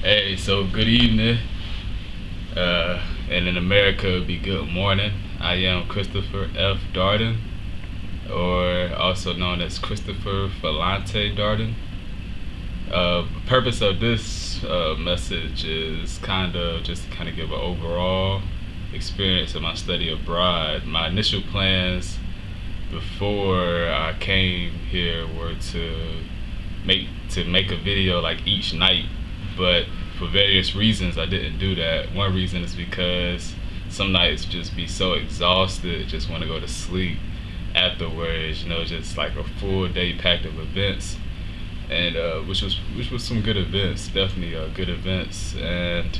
Hey, so good evening, and in America it'd be good morning. I am Christopher F. Darden, or also known as Christopher Falante Darden. The purpose of this message is kind of give an overall experience of my study abroad. My initial plans before I came here were to make a video like each night, but for various reasons I didn't do that. One reason is because some nights just be so exhausted, just want to go to sleep afterwards. Just like a full day packed of events, and which was some good events, definitely good events, and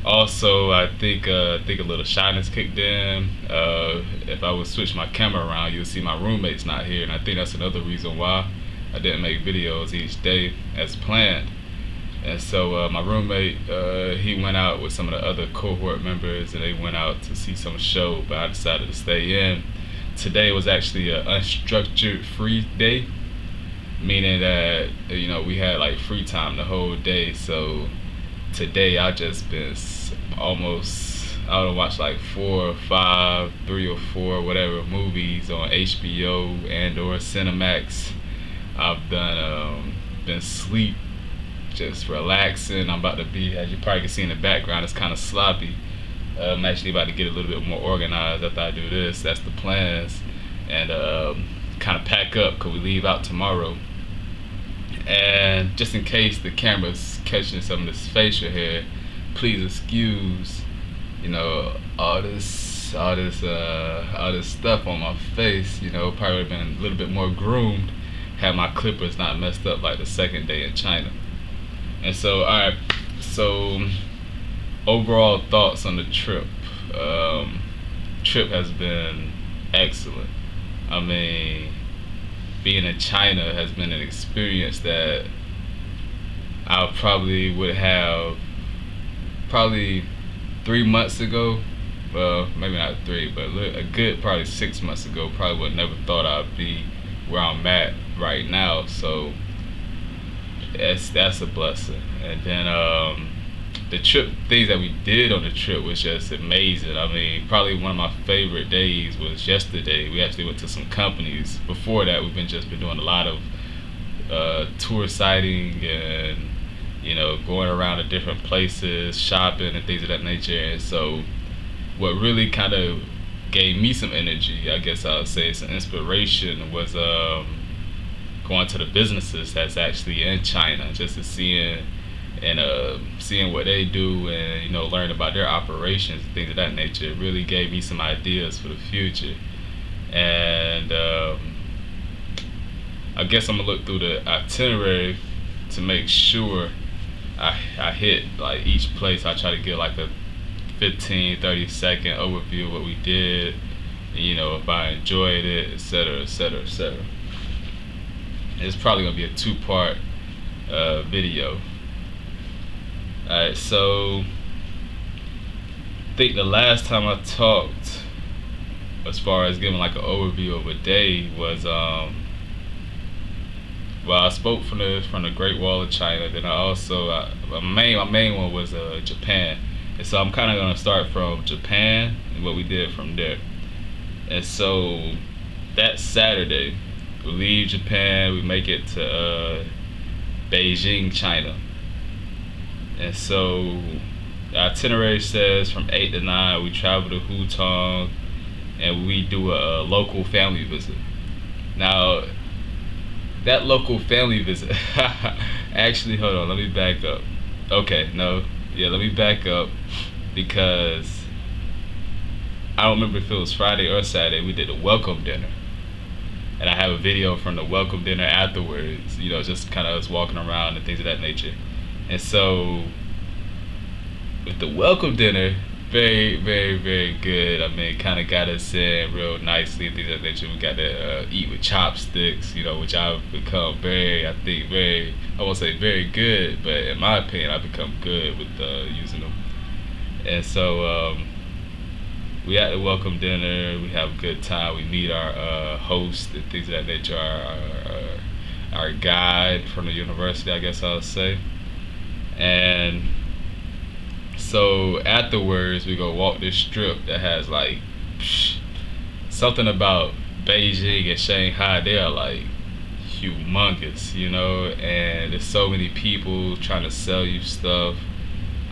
also I think a little shyness kicked in. If I would switch my camera around, you'll see my roommate's not here, and I think that's another reason why I didn't make videos each day as planned. And so my roommate, he went out with some of the other cohort members, and they went out to see some show. But I decided to stay in. Today was actually an unstructured free day, meaning that we had like free time the whole day. So today I just been almost, I would watch like 4 or 5, 3 or 4, whatever movies on HBO and or Cinemax. I've done been sleep, just relaxing. I'm about to be, as you probably can see in the background, it's kind of sloppy. I'm actually about to get a little bit more organized after I do this. That's the plans, and kind of pack up because we leave out tomorrow. And just in case the camera's catching some of this facial hair, please excuse, all this stuff on my face. Probably would have been a little bit more groomed had my clippers not messed up like the second day in China. And so, alright, so overall thoughts on the trip. Trip has been excellent. I mean, being in China has been an experience that I probably would have probably 3 months ago. Well, maybe not 3, but a good probably 6 months ago. Probably would never thought I'd be where I'm at right now. So that's a blessing. And then the trip, things that we did on the trip was just amazing. I mean, probably one of my favorite days was yesterday. We actually went to some companies. Before that, we've just been doing a lot of tour sighting and going around to different places, shopping and things of that nature. And so what really kind of gave me some energy, I guess I would say some inspiration, was going to the businesses that's actually in China, just to seeing what they do, and learn about their operations and things of that nature. It really gave me some ideas for the future. And I guess I'm gonna look through the itinerary to make sure I hit like each place. I try to get like a 15-30 second overview of what we did, and if I enjoyed it, etc., etc., etc. It's probably gonna be a 2-part video. Alright, so I think the last time I talked, as far as giving like an overview of a day, was well, I spoke from the Great Wall of China. Then I also my main one was Japan, and so I'm kind of gonna start from Japan and what we did from there. And so that Saturday, we leave Japan, we make it to Beijing, China. And so the itinerary says from 8 to 9 we travel to Hutong, and we do a local family visit. Now, that local family visit, actually, hold on, let me back up. Okay, no, yeah, let me back up, because I don't remember if it was Friday or Saturday. We did a welcome dinner, and I have a video from the welcome dinner afterwards, just kind of us walking around and things of that nature. And so with the welcome dinner, very, very, very good. I mean, kind of got us in real nicely and things of that nature. We got to eat with chopsticks, which I've become I won't say very good, but in my opinion, I've become good with using them. And so we had the welcome dinner. We have a good time. We meet our host and things of that nature, our guide from the university, I guess I'll say. And so afterwards, we go walk this strip that has like something about Beijing and Shanghai. They are like humongous, and there's so many people trying to sell you stuff.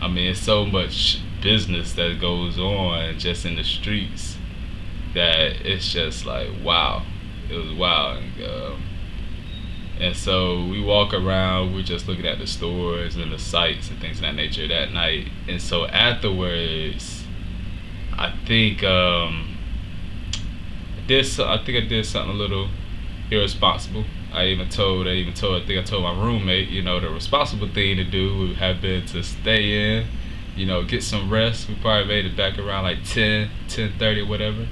I mean, it's so much business that goes on just in the streets that it's just like wow. It was wild. And so we walk around, we're just looking at the stores and the sites and things of that nature that night. And so afterwards, I think I think I did something a little irresponsible. I think I told my roommate, the responsible thing to do would have been to stay in, get some rest. We probably made it back around like 10:30 or whatever.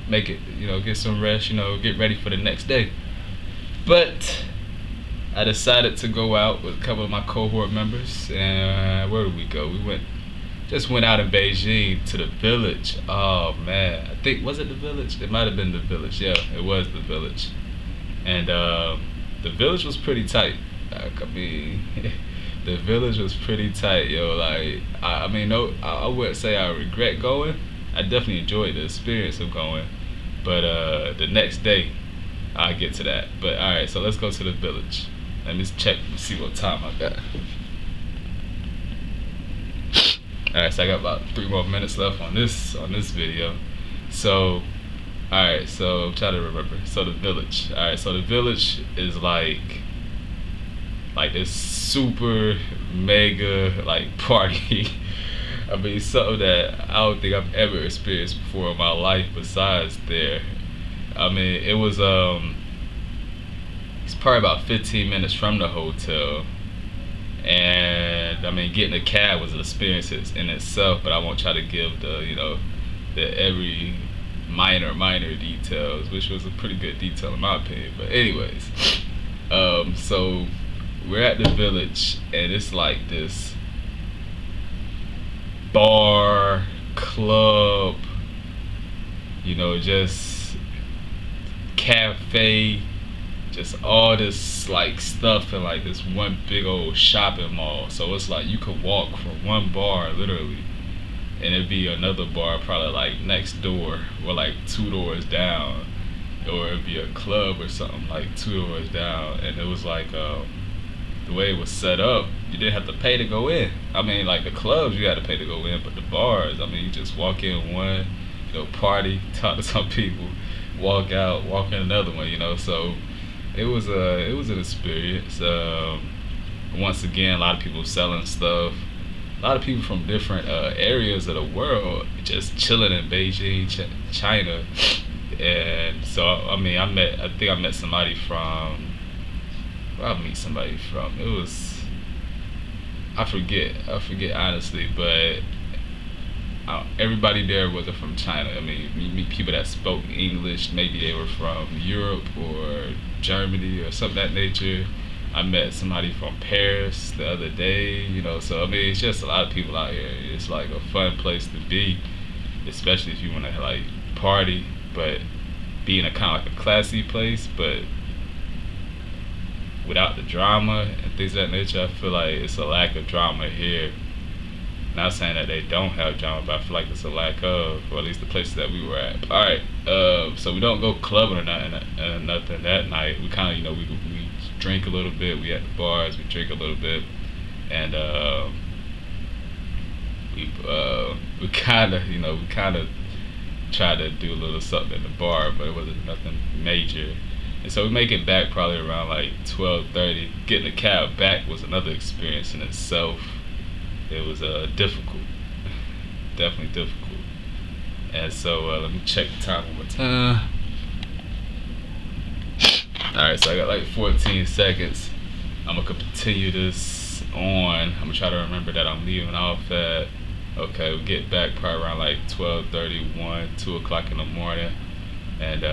Make it, get some rest, get ready for the next day. But I decided to go out with a couple of my cohort members, and where did we go? Just went out in Beijing to the village. Oh man, I think, was it the village? It might have been the village. Yeah, it was the village. And the village was pretty tight. Like, I mean, the village was pretty tight, yo. Like, I mean, no, I wouldn't say I regret going. I definitely enjoyed the experience of going. But the next day, I'll get to that. But all right, so let's go to the village. Let me check and see what time I got. All right, so I got about 3 more minutes left on this video. So, all right, so I'm trying to remember. So the village. All right, so the village is like this super mega like party. I mean, something that I don't think I've ever experienced before in my life besides there. I mean, it was it's probably about 15 minutes from the hotel. And I mean, getting a cab was an experience in itself, but I won't try to give the every minor details, which was a pretty good detail in my opinion. But anyways, so we're at the village, and it's like this bar, club, just cafe, just all this like stuff in like this one big old shopping mall. So it's like you could walk from one bar literally, and it'd be another bar probably like next door or like 2 doors down, or it'd be a club or something like 2 doors down. And it was like the way it was set up, you didn't have to pay to go in. I mean, like the clubs you had to pay to go in, but the bars, I mean, you just walk in one, party, talk to some people, walk out, walk in another one, So it was an experience. Once again, a lot of people selling stuff, a lot of people from different areas of the world just chilling in Beijing, China. And so I mean, I think I met somebody from. Where I meet somebody from? It was, I forget honestly, but everybody there wasn't from China. I mean, you meet people that spoke English. Maybe they were from Europe or Germany or something of that nature. I met somebody from Paris the other day, So I mean, it's just a lot of people out here. It's like a fun place to be, especially if you want to like party, but be in a kind of like a classy place, but without the drama and things of that nature. I feel like it's a lack of drama here. Not saying that they don't have drama, but I feel like it's a lack of, or at least the places that we were at. All right, so we don't go clubbing or nothing that night. We kind of, we drink a little bit. We at the bars, we drink a little bit, and we kind of tried to do a little something in the bar, but it wasn't nothing major. And so we make it back probably around like 12:30. Getting the cab back was another experience in itself. It was difficult, definitely difficult. And so let me check the time one more time. All right, so I got like 14 seconds. I'm gonna continue this on. I'm gonna try to remember that I'm leaving off at. We'll get back probably around like 12:31, 2 o'clock in the morning, and